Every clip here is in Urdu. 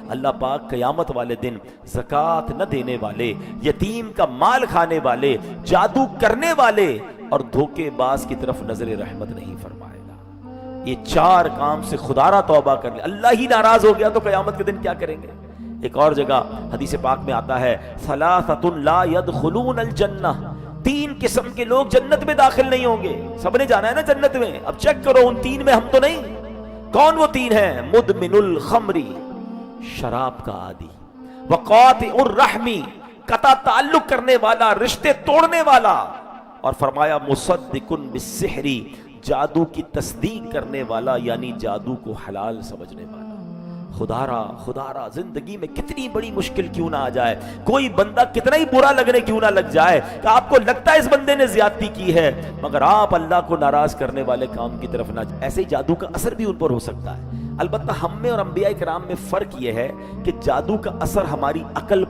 اللہ پاک قیامت والے دن زکوٰۃ نہ دینے والے، یتیم کا مال کھانے والے، جادو کرنے والے اور دھوکے باز کی طرف نظر رحمت نہیں فرمائے گا۔ یہ 4 کام سے خدا را توبہ کر لے، اللہ ہی ناراض ہو گیا تو قیامت کے دن کیا کریں گے؟ ایک اور جگہ حدیث پاک میں آتا ہے ثلاثۃ لا يدخلون الجنہ، 3 قسم کے لوگ جنت میں داخل نہیں ہوں گے۔ سب نے جانا ہے نا جنت میں، اب چیک کرو ان 3 میں ہم تو نہیں۔ کون وہ 3 ہیں؟ مدمن الخمر، شراب کا عادی، وقاطع الرحم، قطع تعلق کرنے والا، رشتے توڑنے والا، اور فرمایا مصدق بالسحر، جادو کی تصدیق کرنے والا، یعنی جادو کو حلال سمجھنے والا۔ خدا را زندگی میں کتنی بڑی مشکل کیوں نہ آ جائے، کوئی بندہ کتنا ہی برا لگنے کیوں نہ لگ جائے کہ آپ کو لگتا ہے اس بندے نے زیادتی کی ہے، مگر آپ اللہ کو ناراض کرنے والے کام کی طرف نہ جائیں، ایسے ہی جادو کا اثر بھی ان پر ہو سکتا ہے۔ البتہ ہم میں اور انبیاء کرام میں فرق یہ ہے کہ جادو کا اثر ہماری عقل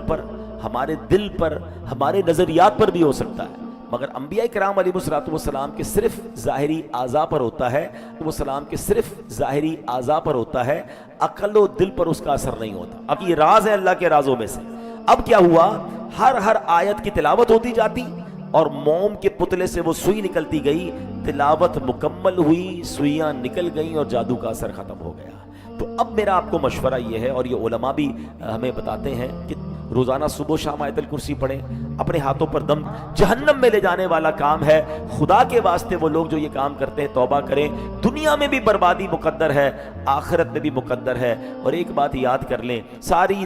پر، ہمارے دل پر، ہمارے نظریات پر بھی ہو سکتا ہے، مگر انبیاء کرام علیہ السلام کے صرف ظاہری اعضاء پر ہوتا ہے، عقل و دل پر اس کا اثر نہیں ہوتا۔ اب یہ راز ہے اللہ کے رازوں میں سے۔ اب کیا ہوا، ہر آیت کی تلاوت ہوتی جاتی اور موم کے پتلے سے وہ سوئی نکلتی گئی، تلاوت مکمل ہوئی، سوئیاں نکل گئیں اور جادو کا اثر ختم ہو گیا۔ تو اب میرا آپ کو مشورہ یہ ہے، اور یہ علماء بھی ہمیں بتاتے ہیں کہ روزانہ صبح و شام آیت الکرسی پڑھیں، اپنے ہاتھوں پر دم، جہنم میں لے جانے والا کام ہے۔ خدا کے واسطے وہ لوگ جو یہ کام کرتے ہیں توبہ کریں، دنیا میں بھی بربادی مقدر ہے، آخرت میں بھی مقدر ہے۔ اور ایک بات یاد کر لیں، ساری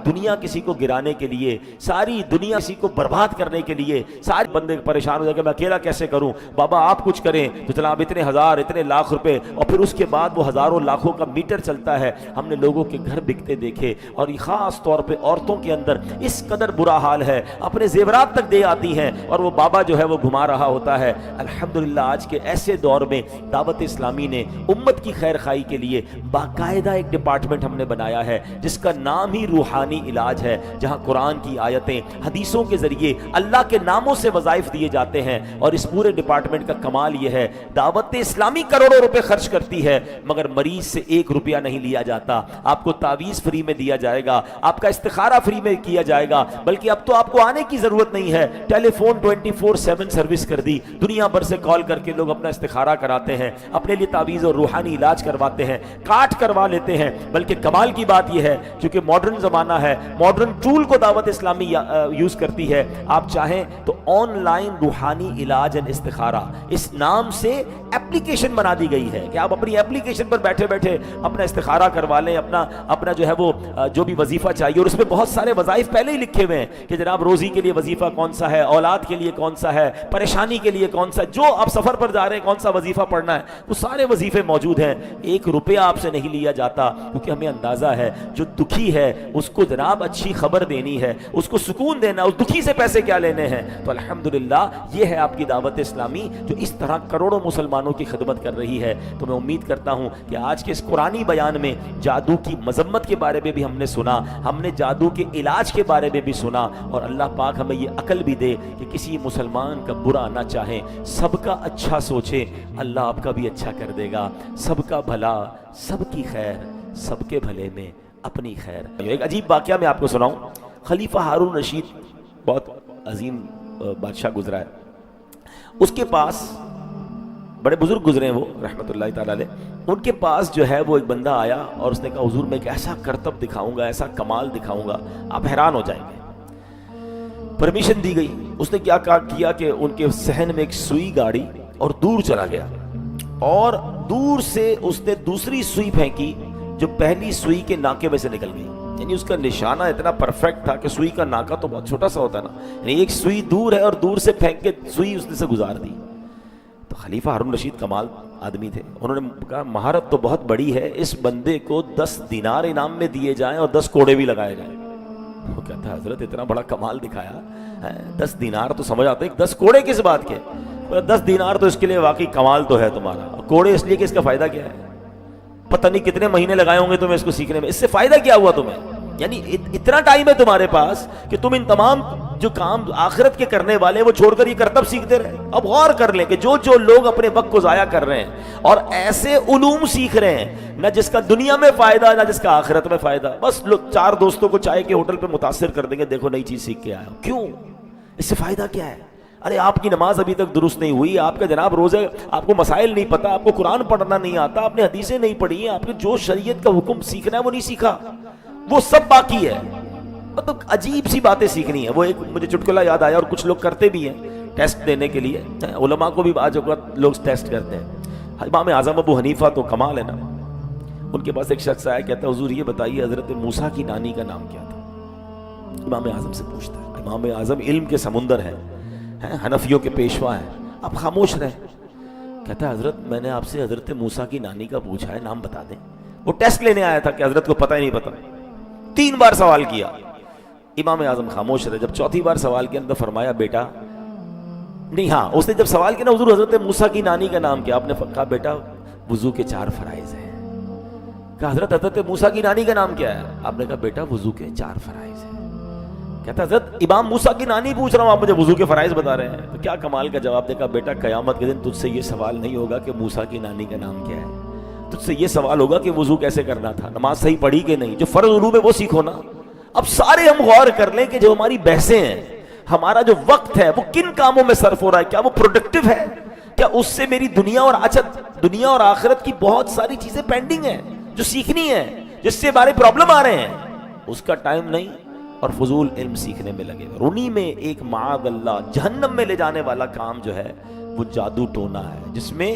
دنیا کسی کو گرانے کے لیے، ساری دنیا کسی کو برباد کرنے کے لیے، سارے بندے پریشان ہو جائے کہ میں اکیلا کیسے کروں، بابا آپ کچھ کریں تو جناب اتنے ہزار اتنے لاکھ روپے، اور پھر اس کے بعد وہ ہزاروں لاکھوں کا میٹر چلتا ہے۔ ہم نے لوگوں کے گھر بکتے دیکھے، اور خاص طور پہ عورتوں کے اندر اس قدر برا حال ہے، اپنے زیورات تک دے آتی ہیں اور وہ بابا جو ہے وہ گھما رہا ہوتا ہے۔ الحمدللہ آج کے ایسے دور میں دعوت اسلامی نے امت کی خیر خواہی کے لیے باقاعدہ ایک ڈپارٹمنٹ ہم نے بنایا ہے جس کا نام ہی روحانی علاج ہے، جہاں قرآن کی آیتیں، حدیثوں کے ذریعے اللہ کے ناموں سے وظائف دیے جاتے ہیں۔ اور اس پورے ڈپارٹمنٹ کا کمال یہ ہے، دعوت اسلامی کروڑوں روپے خرچ کرتی ہے مگر مریض سے 1 روپیہ نہیں لیا جاتا۔ آپ کو تعویذ فری میں دیا جائے گا، آپ کا استخارہ فری میں کیا جائے گا، بلکہ اب تو آپ کو آنے کی ضرورت نہیں ہے، ٹیلی فون 24/7 سروس کر دی، دنیا بھر سے کال کر کے لوگ اپنا استخارہ کراتے ہیں، اپنے لیے تعویذ اور روحانی علاج کرواتے ہیں، کاٹ کروا لیتے ہیں۔ بلکہ کمال کی بات یہ ہے، چونکہ ماڈرن زمانہ ہے، ماڈرن ٹول کو دعوت اسلامی یوز کرتی ہے، آپ چاہیں تو آن لائن روحانی علاج اینڈ استخارہ اس نام سے ایپلیکیشن بنا دی گئی ہے کہ آپ اپنی ایپلیکیشن پر بیٹھے بیٹھے اپنا استخارہ کروا لیں، اپنا جو ہے وہ جو بھی وظیفہ چاہیے، اور اس میں بہت سارے وظائف پہلے ہی لکھے ہوئے ہیں کہ جناب روزی کے لیے وظیفہ کون سا ہے، اولاد کے لیے کون سا ہے، پریشانی کے لیے کون سا، جو آپ سفر پر جا رہے ہیں کون سا وظیفہ پڑھنا ہے، وہ سارے وظیفے موجود ہیں۔ 1 روپیہ آپ سے نہیں لیا جاتا، کیونکہ ہمیں اندازہ ہے جو دکھی ہے اس کو جناب اچھی خبر دینی ہے، اس کو سکون دینا، اس دکھی سے پیسے کیا لینے ہیں۔ تو الحمدللہ یہ ہے آپ کی دعوت اسلامی جو اس طرح کروڑوں مسلمانوں کی خدمت کر رہی ہے۔ تو میں امید کرتا ہوں کہ آج کے اس قرآنی بیان میں جادو کی مذمت کے بارے میں بھی ہم نے سنا، ہم نے جادو کے علاج کے بارے میں بھی سنا، اور اللہ پاک ہمیں یہ عقل بھی دے کہ کسی مسلمان کا برا نہ چاہیں، سب کا اچھا سوچیں، اللہ آپ کا بھی اچھا کر دے گا، سب کا بھلا، سب کی خیر، سب کے بھلے میں اپنی خیر۔ ایک عجیب واقعہ میں آپ کو سناؤں، خلیفہ ہارون رشید بہت عظیم بادشاہ گزرا ہے، اس کے پاس بڑے بزرگ گزرے ہیں وہ رحمۃ اللہ تعالی علیہ، ان کے پاس جو ہے وہ ایک بندہ آیا اور اس نے کہا حضور میں ایک ایسا کرتب دکھاؤں گا، ایسا کمال دکھاؤں گا، آپ حیران ہو جائیں گے۔ پرمیشن دی گئی، اس نے کیا کیا کہ ان کے صحن میں ایک سوئی گاڑی اور دور چلا گیا، اور دور سے اس نے دوسری سوئی پھینکی جو پہلی سوئی کے ناکے میں سے نکل گئی، یعنی اس کا نشانہ اتنا پرفیکٹ تھا کہ سوئی کا ناکا تو بہت چھوٹا سا ہوتا ہے نا، یعنی ایک سوئی دور ہے اور دور سے پھینک کے سوئی اس نے سے گزار دی۔ تو خلیفہ ہارون رشید کمال آدمی تھے، انہوں نے کہا مہارت تو بہت بڑی ہے، اس بندے کو 10 دینار انعام میں دیے جائیں اور 10 کوڑے بھی لگائے جائیں۔ وہ کہتا ہے حضرت اتنا بڑا کمال دکھایا، 10 دینار تو سمجھ آتے ہیں، 10 کوڑے کس بات کے؟ 10 دینار تو اس کے لیے واقعی کمال تو ہے تمہارا، کوڑے اس لیے کہ اس کا فائدہ کیا ہے؟ پتہ نہیں کتنے مہینے لگائے ہوں گے تمہیں اس کو سیکھنے میں، اس سے فائدہ کیا ہوا تمہیں؟ یعنی اتنا ٹائم ہے تمہارے پاس کہ تم ان تمام جو کام آخرت کے کرنے والے وہ چھوڑ کر یہ کرتب سیکھتے رہے. اب غور کر لیں کہ جو لوگ اپنے وقت کو ضائع کر رہے ہیں اور ایسے علوم سیکھ رہے ہیں نہ جس کا دنیا میں فائدہ نہ جس کا آخرت میں فائدہ، بس لوگ 4 دوستوں کو چائے کے ہوٹل پہ متاثر کر دیں گے، دیکھو نئی چیز سیکھ کے آیا. کیوں؟ اس سے فائدہ کیا ہے؟ ارے آپ کی نماز ابھی تک درست نہیں ہوئی، آپ کا جناب روزے، آپ کو مسائل نہیں پتا، آپ کو قرآن پڑھنا نہیں آتا، آپ نے حدیثیں نہیں پڑھی ہیں، آپ نے جو شریعت کا حکم سیکھنا ہے وہ نہیں سیکھا، وہ سب باقی ہے. مطلب عجیب سی باتیں سیکھنی ہے. وہ ایک مجھے چٹکلا یاد آیا، اور کچھ لوگ کرتے بھی ہیں ٹیسٹ دینے کے لیے، علماء کو بھی بعض اوقات لوگ ٹیسٹ کرتے ہیں. امام اعظم ابو حنیفہ تو کمال ہے نا، ان کے پاس ایک شخص آیا، کہتا ہے حضور یہ بتائیے حضرت موسیٰ کی نانی کا نام کیا تھا؟ امام اعظم سے پوچھتا ہے. امام اعظم علم کے سمندر ہیں، حنفیوں کے پیشوا ہیں، آپ خاموش رہے. کہتا ہے حضرت میں نے آپ سے حضرت موسیٰ کی نانی کا پوچھا ہے، نام بتا دیں. وہ ٹیسٹ لینے آیا تھا کہ حضرت کو پتہ ہی نہیں پتا. 3 بار سوال کیا، امام اعظم خاموش رہے. جب 4تھی بار سوال کے اندر فرمایا بیٹا نہیں، ہاں اس نے جب سوال کیا نا حضور حضرت موسیٰ کی نانی کا نام کیا؟ آپ نے کہا بیٹا وضو کے 4 فرائض ہیں. کہا حضرت موسیٰ کی نانی کا نام کیا ہے؟ آپ نے کہا بیٹا وضو کے 4 فرائض ہیں. کہتا حضرت امام موسیٰ کی نانی پوچھ رہا ہوں، آپ مجھے وضو کے فرائض بتا رہے ہیں. تو کیا کمال کا جواب دے. کہا بیٹا قیامت کے دن تجھ سے یہ سوال نہیں ہوگا کہ موسیٰ کی نانی کا نام کیا ہے، تجھ سے یہ سوال ہوگا کہ وضو کیسے کرنا تھا، نماز صحیح پڑھی کہ نہیں. جو فرض علوم ہے وہ سیکھو نا. اب سارے ہم غور کر لیں کہ جو ہماری بحثیں ہیں، ہمارا جو وقت ہے وہ کن کاموں میں صرف ہو رہا ہے. کیا وہ پروڈکٹیو ہے؟ کیا اس سے میری دنیا اور آخرت کی بہت ساری چیزیں پینڈنگ ہیں جو سیکھنی ہیں، جس سے ہمارے پرابلم آ رہے ہیں، اس کا ٹائم نہیں اور فضول علم سیکھنے میں لگے گا. انہی میں ایک معاذ اللہ جہنم میں لے جانے والا کام جو ہے وہ جادو ٹونا ہے، جس میں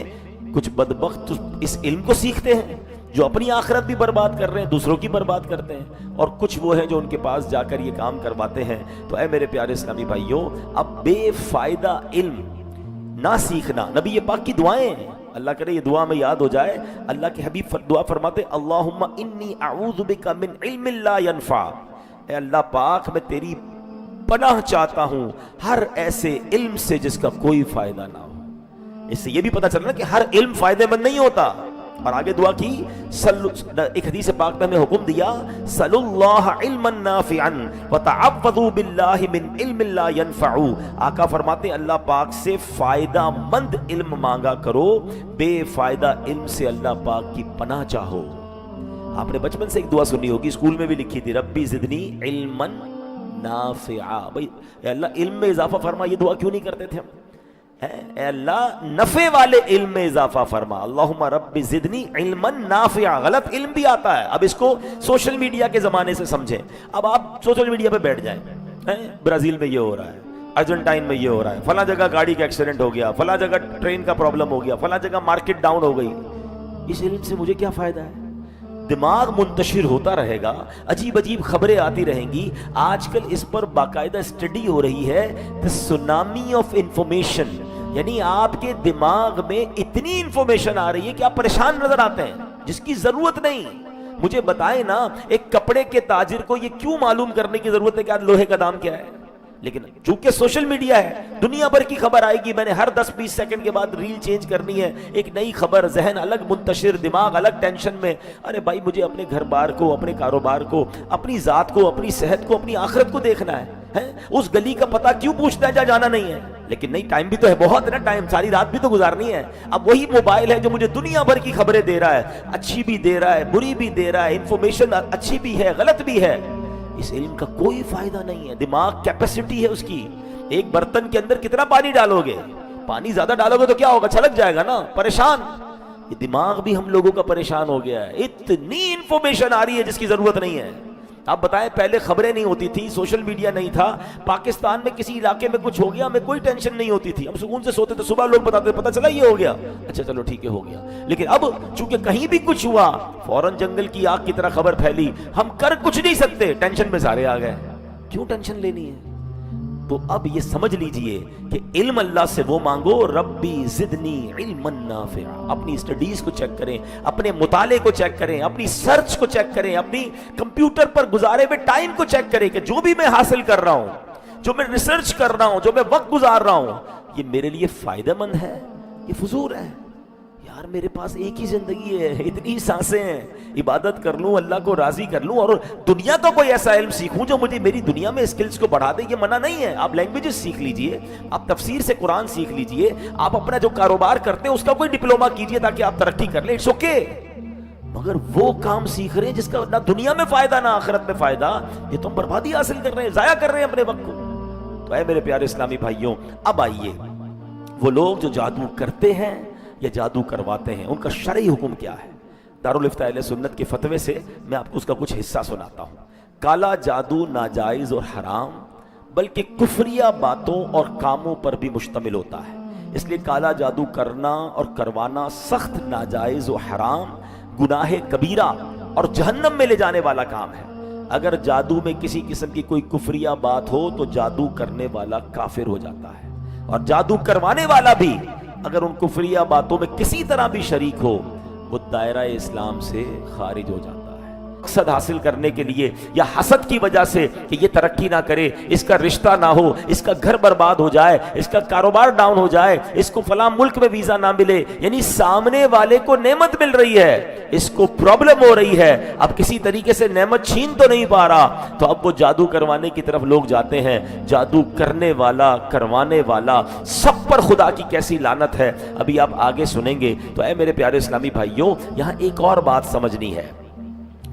کچھ بدبخت اس علم کو سیکھتے ہیں جو اپنی آخرت بھی برباد کر رہے ہیں، دوسروں کی برباد کرتے ہیں، اور کچھ وہ ہیں جو ان کے پاس جا کر یہ کام کرواتے ہیں. تو اے میرے پیارے اسلامی بھائیوں، اب بے فائدہ علم نہ سیکھنا نبی پاک کی دعائیں ہیں. اللہ کرے یہ دعا میں یاد ہو جائے. اللہ کے حبیب دعا فرماتے اللہم انی اعوذ بک من علم لا ینفع. اے اللہ پاک میں تیری پناہ چاہتا ہوں ہر ایسے علم سے جس کا کوئی فائدہ نہ ہو. اس سے یہ بھی پتہ چلنا کہ ہر علم فائدے مند نہیں ہوتا. اور آگے دعا کی، ایک حدیث پاک میں ہمیں حکم دیا صلو اللہ علما نافعا وتعوذوا باللہ من علم لا ینفع. آقا فرماتے اللہ پاک سے فائدہ مند علم مانگا کرو، بے فائدہ علم سے اللہ پاک کی پناہ چاہو. آپ نے بچپن سے ایک دعا سنی ہوگی، اسکول میں بھی لکھی تھی، ربی زدنی علما نافعا. بھائی اے اللہ علم میں اضافہ فرما. یہ دعا کیوں نہیں کرتے تھے ہم؟ اے اللہ نفع والے علم میں اضافہ فرما. اللہم رب زدنی علما نافعا. غلط علم بھی آتا ہے. اب اس کو سوشل میڈیا کے زمانے سے سمجھیں. اب آپ سوشل میڈیا پہ بیٹھ جائیں، برازیل میں یہ ہو رہا ہے، ارجنٹائن میں یہ ہو رہا ہے، فلاں جگہ گاڑی کا ایکسیڈنٹ ہو گیا، فلاں جگہ ٹرین کا پرابلم ہو گیا، فلاں جگہ مارکیٹ ڈاؤن ہو گئی. اس علم سے مجھے کیا فائدہ ہے؟ دماغ منتشر ہوتا رہے گا، عجیب عجیب خبریں آتی رہیں گی. آج کل اس پر باقاعدہ اسٹڈی ہو رہی ہے، the tsunami of information. یعنی آپ کے دماغ میں اتنی انفارمیشن آ رہی ہے کہ آپ پریشان نظر آتے ہیں جس کی ضرورت نہیں. مجھے بتائیں نا، ایک کپڑے کے تاجر کو یہ کیوں معلوم کرنے کی ضرورت ہے کہ آج لوہے کا دام کیا ہے؟ لیکن چونکہ سوشل میڈیا ہے، دنیا بھر کی خبر آئے گی. میں نے ہر 10-20 سیکنڈ کے بعد ریل چینج کرنی ہے، ایک نئی خبر، ذہن الگ منتشر، دماغ الگ ٹینشن میں. ارے بھائی مجھے اپنے گھر بار کو، اپنے کاروبار کو، اپنی ذات کو، اپنی صحت کو، اپنی آخرت کو دیکھنا ہے. اس گلی کا پتہ کیوں پوچھنا ہے جہاں جانا نہیں ہے؟ لیکن نہیں، ٹائم بھی تو ہے، بہت ہے نا ٹائم، ساری رات بھی تو گزارنی ہے. اب وہی موبائل ہے جو مجھے دنیا بھر کی خبریں دے رہا ہے، اچھی بھی دے رہا ہے، بری بھی دے رہا ہے، انفارمیشن اچھی بھی ہے، غلط بھی ہے. اس علم کا کوئی فائدہ نہیں ہے. دماغ کیپیسٹی ہے اس کی. ایک برتن کے اندر کتنا پانی ڈالو گے؟ پانی زیادہ ڈالو گے تو کیا ہوگا؟ چھلک جائے گا نا، پریشان. یہ دماغ بھی ہم لوگوں کا پریشان ہو گیا ہے. اتنی انفارمیشن آ رہی ہے جس کی ضرورت نہیں ہے. آپ بتائیں، پہلے خبریں نہیں ہوتی تھی، سوشل میڈیا نہیں تھا، پاکستان میں کسی علاقے میں کچھ ہو گیا ہمیں کوئی ٹینشن نہیں ہوتی تھی، ہم سکون سے سوتے تھے. صبح لوگ بتاتے تھے پتہ چلا یہ ہو گیا، اچھا چلو ٹھیک ہے ہو گیا. لیکن اب چونکہ کہیں بھی کچھ ہوا فوراً جنگل کی آگ کی طرح خبر پھیلی، ہم کر کچھ نہیں سکتے، ٹینشن میں سارے آ گئے. کیوں ٹینشن لینی ہے؟ تو اب یہ سمجھ لیجئے کہ علم اللہ سے وہ مانگو، ربی زدنی علما نافعا. اپنی اسٹڈیز کو چیک کریں، اپنے مطالعے کو چیک کریں، اپنی سرچ کو چیک کریں، اپنی کمپیوٹر پر گزارے ہوئے ٹائم کو چیک کریں کہ جو بھی میں حاصل کر رہا ہوں، جو میں ریسرچ کر رہا ہوں، جو میں وقت گزار رہا ہوں، یہ میرے لیے فائدہ مند ہے، یہ فضول ہے. یار میرے پاس ایک ہی زندگی ہے، اتنی سانسیں ہیں، عبادت کر لوں، اللہ کو راضی کر لوں، اور دنیا کا کوئی ایسا علم سیکھوں جو مجھے میری دنیا میں اسکلز کو بڑھا دے۔ یہ منع نہیں ہے، آپ لینگویجز سیکھ لیجئے، آپ تفسیر سے قرآن سیکھ لیجئے، آپ اپنا جو کاروبار کرتے ہیں اس کا کوئی ڈپلوما کیجئے تاکہ آپ ترقی کر لیں، اٹس اوکے۔ مگر وہ کام سیکھ رہے ہیں جس کا نہ دنیا میں فائدہ نہ آخرت میں فائدہ، یہ تو ہم بربادی حاصل کر رہے ہیں، ضائع کر رہے ہیں اپنے وقت کو۔ تو اے میرے پیارے اسلامی بھائیوں، اب آئیے وہ لوگ جو جادو کرتے ہیں یا جادو کرواتے ہیں، ان کا شرعی حکم کیا ہے؟ دارالفتہ اہل سنت کے فتوے سے میں آپ کو اس کا کچھ حصہ سناتا ہوں۔ کالا جادو ناجائز اور حرام بلکہ کفریہ باتوں اور کاموں پر بھی مشتمل ہوتا ہے، اس لیے کالا جادو کرنا اور کروانا سخت ناجائز و حرام، گناہ کبیرہ اور جہنم میں لے جانے والا کام ہے۔ اگر جادو میں کسی قسم کی کوئی کفریہ بات ہو تو جادو کرنے والا کافر ہو جاتا ہے، اور جادو کروانے والا بھی اگر ان کفریہ باتوں میں کسی طرح بھی شریک ہو وہ دائرہ اسلام سے خارج ہو جاتا ہے۔ مقصد حاصل کرنے کے لیے یا حسد کی وجہ سے کہ یہ ترقی نہ کرے، اس کا رشتہ نہ ہو، اس کا گھر برباد ہو جائے، اس کا کاروبار ڈاؤن ہو جائے، اس کو فلاں ملک میں ویزا نہ ملے، یعنی سامنے والے کو نعمت مل رہی ہے، اس کو پرابلم ہو رہی ہے، اب کسی طریقے سے نعمت چھین تو نہیں پا رہا، تو اب وہ جادو کروانے کی طرف لوگ جاتے ہیں۔ جادو کرنے والا، کروانے والا، سب پر خدا کی کیسی لعنت ہے، ابھی آپ آگے سنیں گے۔ تو اے میرے پیارے اسلامی بھائیوں، یہاں ایک اور بات سمجھنی ہے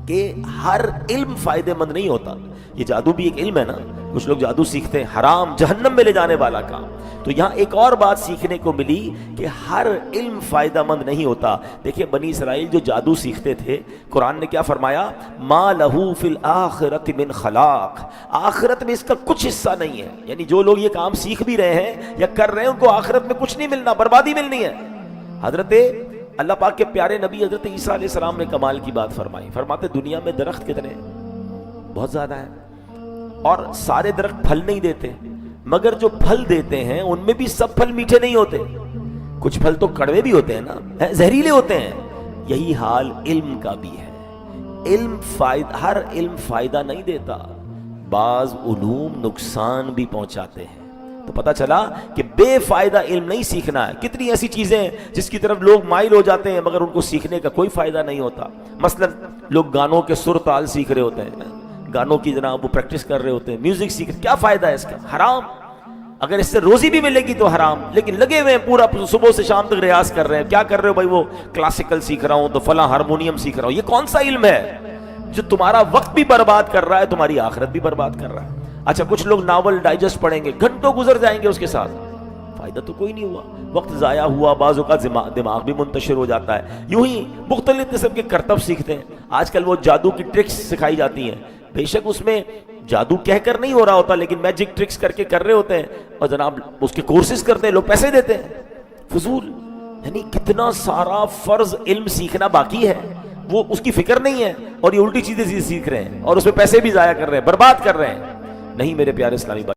کہ ہر علم فائدہ مند نہیں ہوتا۔ یہ جادو بھی ایک علم ہے نا، کچھ لوگ جادو سیکھتے ہیں، حرام، جہنم میں لے جانے والا کام۔ تو یہاں ایک اور بات سیکھنے کو ملی کہ ہر علم فائدہ مند نہیں ہوتا۔ دیکھیں بنی اسرائیل جو جادو سیکھتے تھے، قرآن نے کیا فرمایا؟ ما لہو فی الآخرۃ من خلاق، آخرت میں اس کا کچھ حصہ نہیں ہے، یعنی جو لوگ یہ کام سیکھ بھی رہے ہیں یا کر رہے ہیں ان کو آخرت میں کچھ نہیں ملنا، بربادی ملنی ہے۔ حضرت اللہ پاک کے پیارے نبی حضرت عیسیٰ علیہ السلام نے کمال کی بات فرمائی، فرماتے دنیا میں درخت کتنے ہیں؟ بہت زیادہ ہیں، اور سارے درخت پھل نہیں دیتے، مگر جو پھل دیتے ہیں ان میں بھی سب پھل میٹھے نہیں ہوتے، کچھ پھل تو کڑوے بھی ہوتے ہیں نا، زہریلے ہوتے ہیں۔ یہی حال علم کا بھی ہے، ہر علم فائدہ نہیں دیتا، بعض علوم نقصان بھی پہنچاتے ہیں۔ تو پتہ چلا کہ بے فائدہ علم نہیں سیکھنا ہے۔ کتنی ایسی چیزیں ہیں جس کی طرف لوگ مائل ہو جاتے ہیں مگر ان کو سیکھنے کا کوئی فائدہ نہیں ہوتا۔ مثلا لوگ گانوں کے سر تال سیکھ رہے ہوتے ہیں، گانوں کی جناب وہ پریکٹس کر رہے ہوتے ہیں، میوزک سیکھ رہے، کیا فائدہ ہے اس کا؟ حرام۔ اگر اس سے روزی بھی ملے گی تو حرام، لیکن لگے ہوئے ہیں پورا صبح سے شام تک ریاض کر رہے ہیں۔ کیا کر رہے ہو بھائی؟ وہ کلاسیکل سیکھ رہا ہوں تو فلاں ہارمونیم سیکھ رہا ہوں۔ یہ کون سا علم ہے جو تمہارا وقت بھی برباد کر رہا ہے، تمہاری آخرت بھی برباد کر رہا ہے؟ اچھا کچھ لوگ ناول ڈائجسٹ پڑھیں گے، گھنٹوں گزر جائیں گے اس کے ساتھ، فائدہ تو کوئی نہیں ہوا، وقت ضائع ہوا، بعض اوقات دماغ بھی منتشر ہو جاتا ہے۔ یوں ہی مختلف قسم کے کرتب سیکھتے ہیں، آج کل وہ جادو کی ٹرکس سکھائی جاتی ہیں، بے شک اس میں جادو کہہ کر نہیں ہو رہا ہوتا لیکن میجک ٹرکس کر کے کر رہے ہوتے ہیں، اور جناب اس کے کورسز کرتے ہیں، لوگ پیسے دیتے ہیں، فضول۔ یعنی کتنا سارا فرض علم سیکھنا باقی ہے، وہ اس کی فکر نہیں ہے، اور یہ الٹی چیزیں سیکھ رہے ہیں اور اس میں پیسے بھی ضائع کر رہے ہیں، برباد کر رہے ہیں۔ نہیں میرے پیارے اسلامی بھائی۔